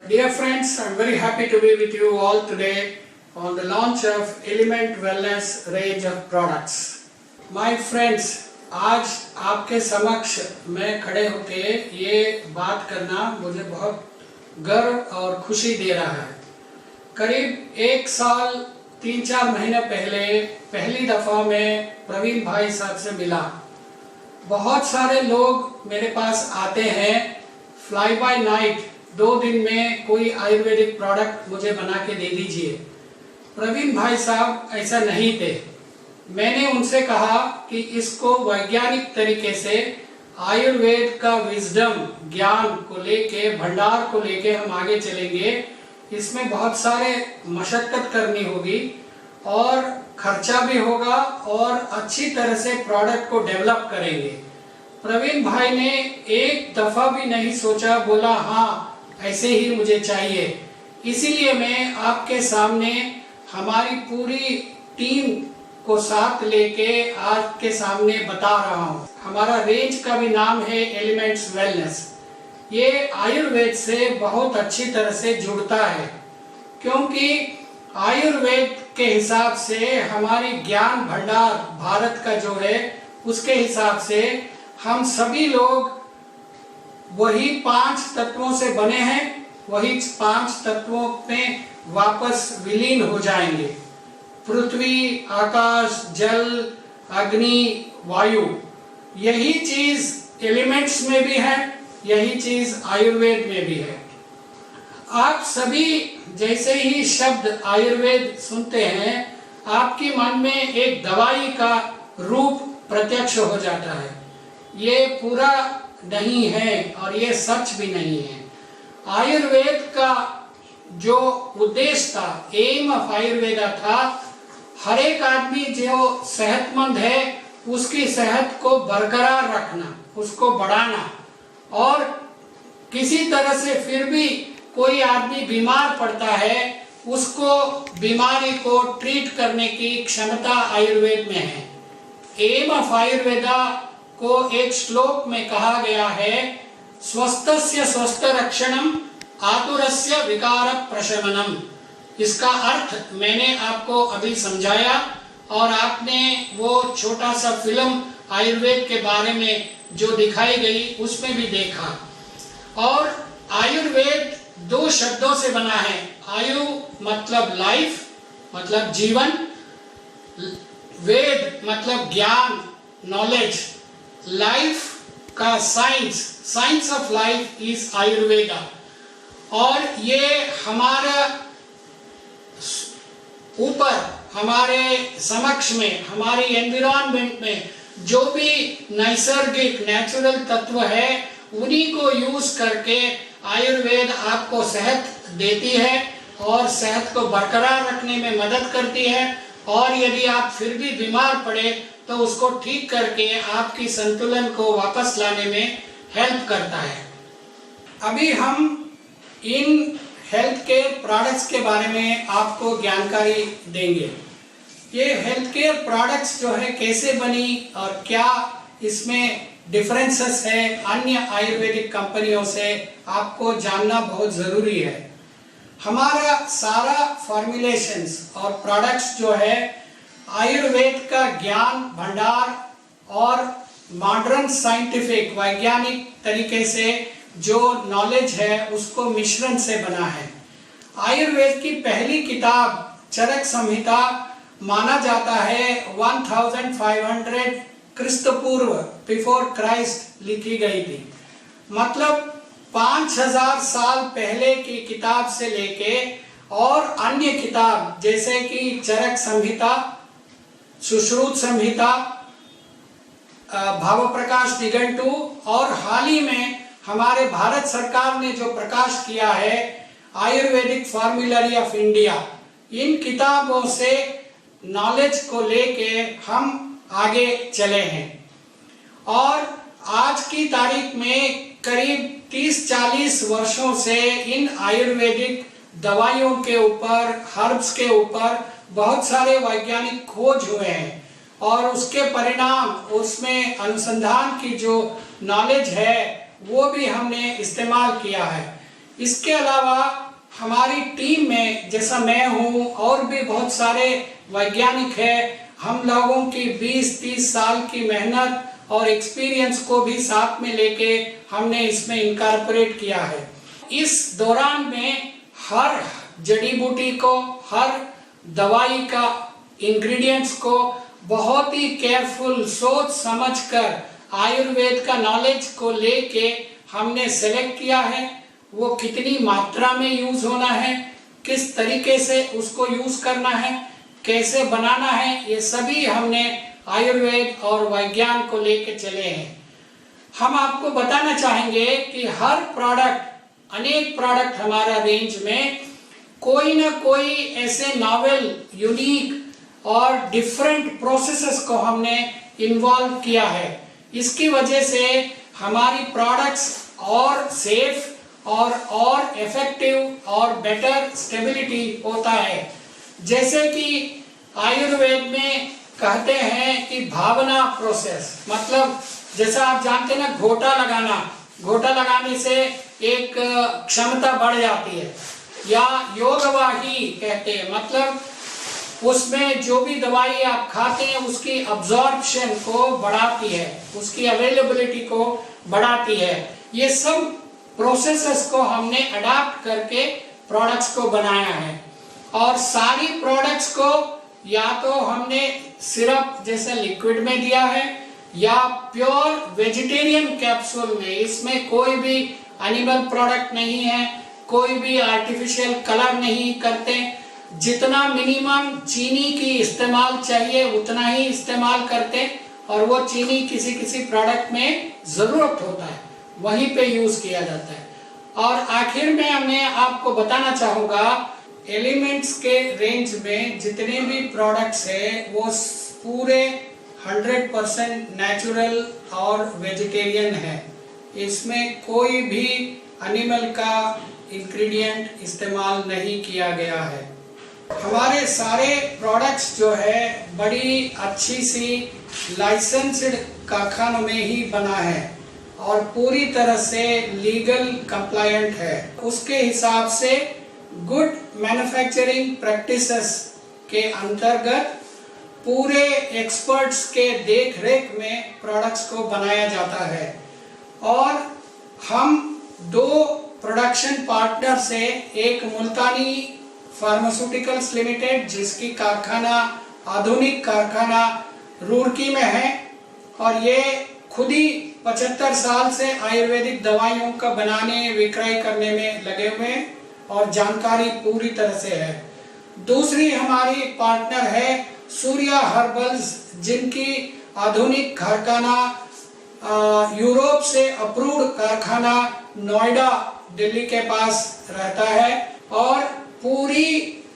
Dear friends, I am very happy to be with you all today on the launch of Element Wellness range of products. My friends, आज आपके समक्ष मैं खड़े होके ये बात करना मुझे बहुत गर्व और खुशी दे रहा है। करीब 1 साल 3-4 महीने पहले पहली दफ़ा मैं प्रवीण भाई साहब से मिला। बहुत सारे लोग मेरे पास आते हैं फ्लाई बाय नाइट, 2 दिन में कोई आयुर्वेदिक प्रोडक्ट मुझे बना के दे दीजिए। प्रवीण भाई साहब ऐसा नहीं थे। मैंने उनसे कहा कि इसको वैज्ञानिक तरीके से आयुर्वेद का विजडम ज्ञान को लेके, भंडार को लेके हम आगे चलेंगे। इसमें बहुत सारे मशक्कत करनी होगी और खर्चा भी होगा और अच्छी तरह से प्रोडक्ट को डेवलप करेंगे। प्रवीण भाई ने एक दफ़ा भी नहीं सोचा, बोला हाँ ऐसे ही मुझे चाहिए। इसीलिए मैं आपके सामने हमारी पूरी टीम को साथ लेके आपके सामने बता रहा हूँ। हमारा रेंज का भी नाम है एलिमेंट्स वेलनेस। ये आयुर्वेद से बहुत अच्छी तरह से जुड़ता है, क्योंकि आयुर्वेद के हिसाब से हमारी ज्ञान भंडार भारत का जो है उसके हिसाब से हम सभी लोग वही 5 तत्वों से बने हैं, वही 5 तत्वों में वापस विलीन हो जाएंगे। पृथ्वी, आकाश, जल, अग्नि, वायु, यही चीज एलिमेंट्स में भी है, यही चीज आयुर्वेद में भी है। आप सभी जैसे ही शब्द आयुर्वेद सुनते हैं, आपके मन में एक दवाई का रूप प्रत्यक्ष हो जाता है। ये पूरा नहीं है और ये सच भी नहीं है। आयुर्वेद का जो उद्देश्य था, एम ऑफ आयुर्वेदा था, हर एक आदमी जो सेहतमंद है उसकी सेहत को बरकरार रखना, उसको बढ़ाना, और किसी तरह से फिर भी कोई आदमी बीमार पड़ता है उसको बीमारी को ट्रीट करने की क्षमता आयुर्वेद में है। एम ऑफ आयुर्वेदा को एक श्लोक में कहा गया है, स्वस्थस्य स्वस्थ रक्षणम आतुरस्य विकार प्रशमनम। इसका अर्थ मैंने आपको अभी समझाया और आपने वो छोटा सा फिल्म आयुर्वेद के बारे में जो दिखाई गई उसमें भी देखा। और आयुर्वेद 2 शब्दों से बना है। आयु मतलब लाइफ, मतलब जीवन, वेद मतलब ज्ञान, नॉलेज, लाइफ का science, science of life is Ayurveda. और ये हमारा ऊपर, हमारे समक्ष में, हमारी एनवायरनमेंट में जो भी नैसर्गिक नेचुरल तत्व है उन्हीं को यूज करके आयुर्वेद आपको सेहत देती है और सेहत को बरकरार रखने में मदद करती है। और यदि आप फिर भी बीमार पड़े तो उसको ठीक करके आपकी संतुलन को वापस लाने में हेल्प करता है। अभी हम इन हेल्थ केयर प्रोडक्ट्स के बारे में आपको जानकारी देंगे। ये हेल्थ केयर प्रोडक्ट्स जो है कैसे बनी और क्या इसमें डिफरेंसेस है अन्य आयुर्वेदिक कंपनियों से, आपको जानना बहुत ज़रूरी है। हमारा सारा फॉर्मुलेशंस और प्रोडक्ट्स जो है आयुर्वेद का ज्ञान भंडार और मॉडर्न साइंटिफिक वैज्ञानिक तरीके से जो नॉलेज है उसको मिश्रण से बना है। आयुर्वेद की पहली किताब चरक संहिता माना जाता है 1500 क्रिस्त पूर्व, बिफोर क्राइस्ट लिखी गई थी। मतलब 5000 साल पहले की किताब से लेके और अन्य किताब जैसे कि चरक संहिता, सुश्रुत संहिता, भाव प्रकाश निघंटु, और हाल ही में हमारे भारत सरकार ने जो प्रकाश किया है आयुर्वेदिक फॉर्मूलरी ऑफ इंडिया, इन किताबों से नॉलेज को लेके हम आगे चले हैं। और आज की तारीख में करीब 30-40 वर्षों से इन आयुर्वेदिक दवाइयों के ऊपर, हर्ब्स के ऊपर बहुत सारे वैज्ञानिक खोज हुए हैं और उसके परिणाम, उसमें अनुसंधान की जो नॉलेज है वो भी हमने इस्तेमाल किया है। इसके अलावा हमारी टीम में जैसा मैं हूँ और भी बहुत सारे वैज्ञानिक हैं। हम लोगों की 20-30 साल की मेहनत और एक्सपीरियंस को भी साथ में लेके हमने इसमें इनकॉर्पोरेट किया है। इस दौरान में हर जड़ी बूटी को, हर दवाई का इंग्रेडिएंट्स को बहुत ही केयरफुल सोच समझकर आयुर्वेद का नॉलेज को लेके हमने सेलेक्ट किया है। वो कितनी मात्रा में यूज होना है, किस तरीके से उसको यूज करना है, कैसे बनाना है, ये सभी हमने आयुर्वेद और विज्ञान को लेके चले हैं। हम आपको बताना चाहेंगे कि हर प्रोडक्ट, अनेक प्रोडक्ट हमारा रेंज में कोई ना कोई ऐसे नॉवेल, यूनिक और डिफरेंट प्रोसेसेस को हमने इन्वॉल्व किया है। इसकी वजह से हमारी प्रोडक्ट्स और सेफ और इफेक्टिव और बेटर स्टेबिलिटी होता है। जैसे कि आयुर्वेद में कहते हैं कि भावना प्रोसेस, मतलब जैसा आप जानते हैं ना, घोटा लगाने से एक क्षमता बढ़ जाती है, या योगवाही कहते हैं, मतलब उसमें जो भी दवाई आप खाते हैं उसकी अब्जॉर्प्शन को बढ़ाती है, उसकी अवेलेबिलिटी को बढ़ाती है। ये सब प्रोसेसेस को हमने अडाप्ट करके प्रोडक्ट्स को बनाया है। और सारी प्रोडक्ट्स को या तो हमने सिरप जैसे लिक्विड में दिया है या प्योर वेजिटेरियन कैप्सूल में। इसमें कोई भी एनिमल प्रोडक्ट नहीं है, कोई भी आर्टिफिशियल कलर नहीं करते। जितना मिनिमम चीनी की इस्तेमाल चाहिए उतना ही इस्तेमाल करते, और वो चीनी किसी किसी प्रोडक्ट में जरूरत होता है वहीं पे यूज किया जाता है। और आखिर में मैं आपको बताना चाहूँगा, एलिमेंट्स के रेंज में जितने भी प्रोडक्ट्स है वो पूरे 100% नेचुरल और वेजिटेरियन है। इसमें कोई भी एनिमल का इंग्रेडिएंट इस्तेमाल नहीं किया गया है। हमारे सारे प्रोडक्ट्स जो है बड़ी अच्छी सी लाइसेंस्ड कारखानों में ही बना है और पूरी तरह से लीगल कंप्लायंट है। उसके हिसाब से गुड मैन्युफैक्चरिंग प्रैक्टिसेस के अंतर्गत पूरे एक्सपर्ट्स के देख रेख में प्रोडक्ट्स को बनाया जाता है। और हम 2 प्रोडक्शन पार्टनर से, एक मुल्तानी फार्मास्यूटिकल्स लिमिटेड जिसकी कारखाना, आधुनिक कारखाना रुड़की में है, और ये खुद ही 75 साल से आयुर्वेदिक दवाइयों का बनाने विक्रय करने में लगे हुए हैं और जानकारी पूरी तरह से है। दूसरी हमारी पार्टनर है सूर्या हर्बल्स, जिनकी आधुनिक कारखाना यूरोप से अप्रूव्ड कारखाना नोएडा दिल्ली के पास रहता है, और पूरी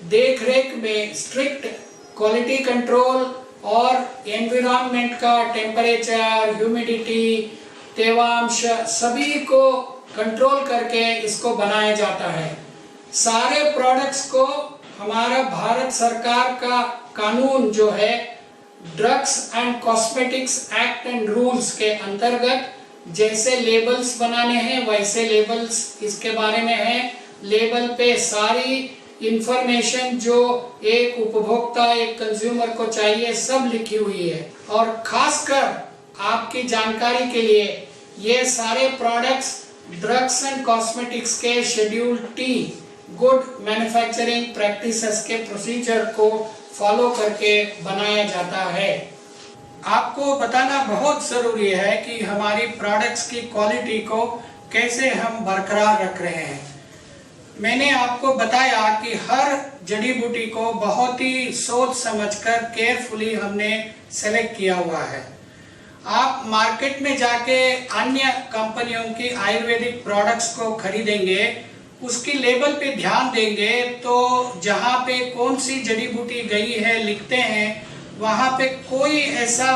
देखरेख में स्ट्रिक्ट क्वालिटी कंट्रोल और एनवायरनमेंट का टेम्परेचर, ह्यूमिडिटी, तेवांश सभी को कंट्रोल करके इसको बनाया जाता है। सारे प्रोडक्ट्स को हमारा भारत सरकार का कानून जो है drugs and cosmetics act and rules के अंतर्गत जैसे लेबल्स बनाने हैं वैसे लेबल्स इसके बारे में है। लेबल पे सारी इंफॉर्मेशन जो एक उपभोक्ता, एक कंज्यूमर को चाहिए सब लिखी हुई है। और खासकर आपकी जानकारी के लिए ये सारे प्रोडक्ट्स ड्रग्स एंड कॉस्मेटिक्स के schedule T good manufacturing practices के प्रोसीजर को फॉलो करके बनाया जाता है। आपको बताना बहुत जरूरी है कि हमारी प्रोडक्ट्स की क्वालिटी को कैसे हम बरकरार रख रहे हैं। मैंने आपको बताया कि हर जड़ी बूटी को बहुत ही सोच समझकर केयरफुली हमने सेलेक्ट किया हुआ है। आप मार्केट में जाके अन्य कंपनियों की आयुर्वेदिक प्रोडक्ट्स को खरीदेंगे, उसकी लेबल पे ध्यान देंगे तो जहाँ पे कौन सी जड़ी बूटी गई है लिखते हैं, वहाँ पे कोई ऐसा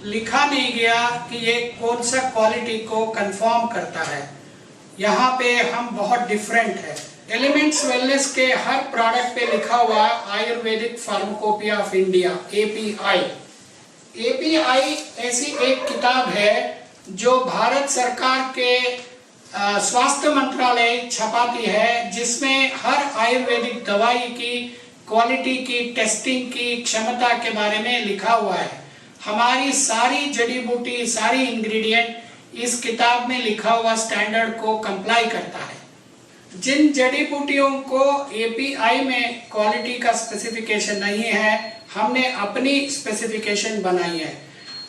लिखा नहीं गया कि ये कौन सा क्वालिटी को कंफर्म करता है। यहाँ पे हम बहुत डिफरेंट है। एलिमेंट्स वेलनेस के हर प्रोडक्ट पे लिखा हुआ Ayurvedic pharmacopoeia of India API। API ऐसी एक किताब है जो भारत सरकार के स्वास्थ्य मंत्रालय छपाती है, जिसमें हर आयुर्वेदिक दवाई की क्वालिटी की टेस्टिंग की क्षमता के बारे में लिखा हुआ है। हमारी सारी जड़ी बूटी, सारी इंग्रेडिएंट इस किताब में लिखा हुआ स्टैंडर्ड को कंप्लाई करता है। जिन जड़ी बूटियों को एपीआई में क्वालिटी का स्पेसिफिकेशन नहीं है, हमने अपनी स्पेसिफिकेशन बनाई है।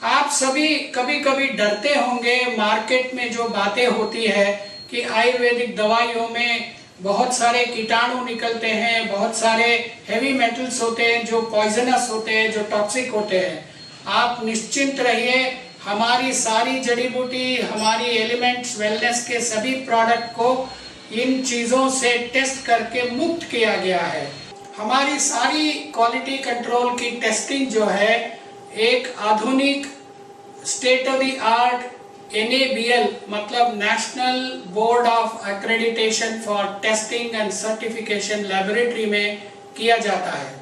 आप सभी कभी कभी डरते होंगे, मार्केट में जो बातें होती है कि आयुर्वेदिक दवाइयों में बहुत सारे कीटाणु निकलते हैं, बहुत सारे हेवी मेटल्स होते हैं जो पॉइजनस होते हैं, जो टॉक्सिक होते हैं। आप निश्चिंत रहिए, हमारी सारी जड़ी बूटी, हमारी एलिमेंट्स वेलनेस के सभी प्रोडक्ट को इन चीज़ों से टेस्ट करके मुक्त किया गया है। हमारी सारी क्वालिटी कंट्रोल की टेस्टिंग जो है एक आधुनिक state of the art NABL मतलब national board of accreditation for testing and certification laboratory में किया जाता है।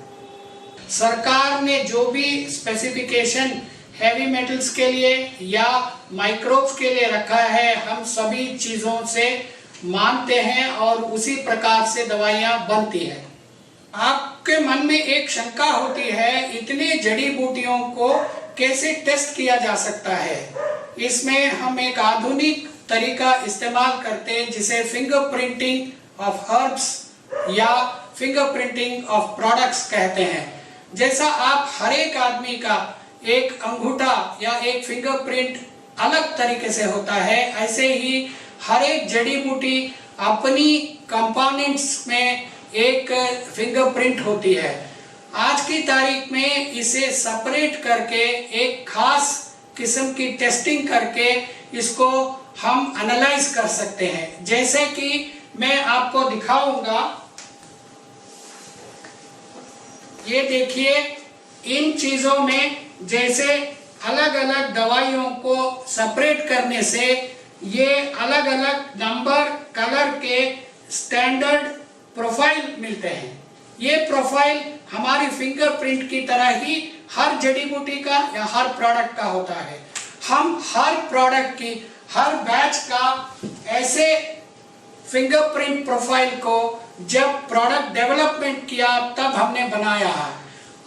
सरकार ने जो भी स्पेसिफिकेशन हैवी मेटल्स के लिए या माइक्रोब्स के लिए रखा है, हम सभी चीजों से मानते हैं और उसी प्रकार से दवाइयां बनती है। आपके मन में एक शंका होती है, इतने जड़ी बूटियों को कैसे टेस्ट किया जा सकता है? इसमें हम एक आधुनिक तरीका इस्तेमाल करते हैं जिसे फिंगरप्रिंटिंग ऑफ हर्ब्स या फिंगरप्रिंटिंग ऑफ प्रोडक्ट्स कहते हैं। जैसा आप हर एक आदमी का एक अंगूठा या एक फिंगरप्रिंट अलग तरीके से होता है, ऐसे ही हर एक जड़ी बूटी अपनी कंपोनेंट्स में एक फिंगरप्रिंट होती है। आज की तारीख में इसे सेपरेट करके एक खास किस्म की टेस्टिंग करके इसको हम एनालाइज कर सकते हैं। जैसे कि मैं आपको दिखाऊंगा, ये देखिए, इन चीजों में जैसे अलग अलग दवाइयों को सेपरेट करने से ये अलग अलग नंबर, कलर के स्टैंडर्ड प्रोफाइल मिलते हैं। ये प्रोफाइल हमारी फिंगरप्रिंट की तरह ही हर जड़ी बूटी का या हर प्रोडक्ट का होता है। हम हर प्रोडक्ट की, हर बैच का ऐसे फिंगरप्रिंट प्रोफाइल को जब प्रोडक्ट डेवलपमेंट किया तब हमने बनाया है,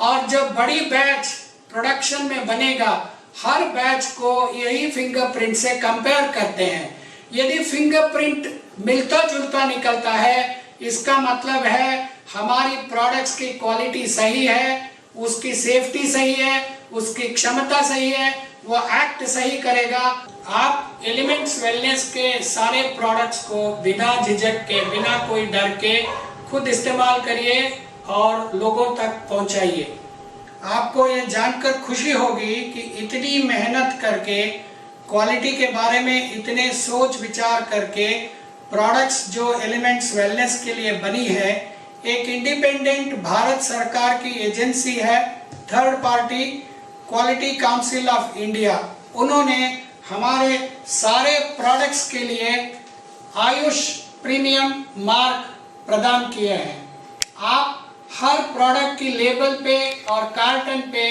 और जब बड़ी बैच प्रोडक्शन में बनेगा, हर बैच को यही फिंगरप्रिंट से कंपेयर करते हैं। यदि फिंगरप्रिंट मिलता जुलता निकलता है, इसका मतलब है हमारी प्रोडक्ट्स की क्वालिटी सही है, उसकी सेफ्टी सही है, उसकी क्षमता सही है, वो एक्ट सही करेगा। आप एलिमेंट्स वेलनेस के सारे प्रोडक्ट्स को बिना झिझक के, बिना कोई डर के खुद इस्तेमाल करिए और लोगों तक पहुंचाइए। आपको ये जानकर खुशी होगी कि इतनी मेहनत करके, क्वालिटी के बारे में इतने सोच विचार करके प्रोडक्ट्स जो एलिमेंट्स वेलनेस के लिए बनी है, एक इंडिपेंडेंट भारत सरकार की एजेंसी है, third party quality council of India, उन्होंने हमारे सारे प्रोडक्ट्स के लिए आयुष प्रीमियम मार्क प्रदान किए हैं। आप हर प्रोडक्ट की लेबल पे और कार्टन पे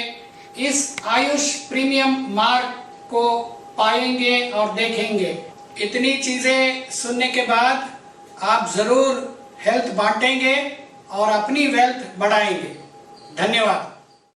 इस आयुष प्रीमियम मार्क को पाएंगे और देखेंगे। इतनी चीजें सुनने के बाद आप जरूर हेल्थ बांटेंगे और अपनी वेल्थ बढ़ाएंगे। धन्यवाद।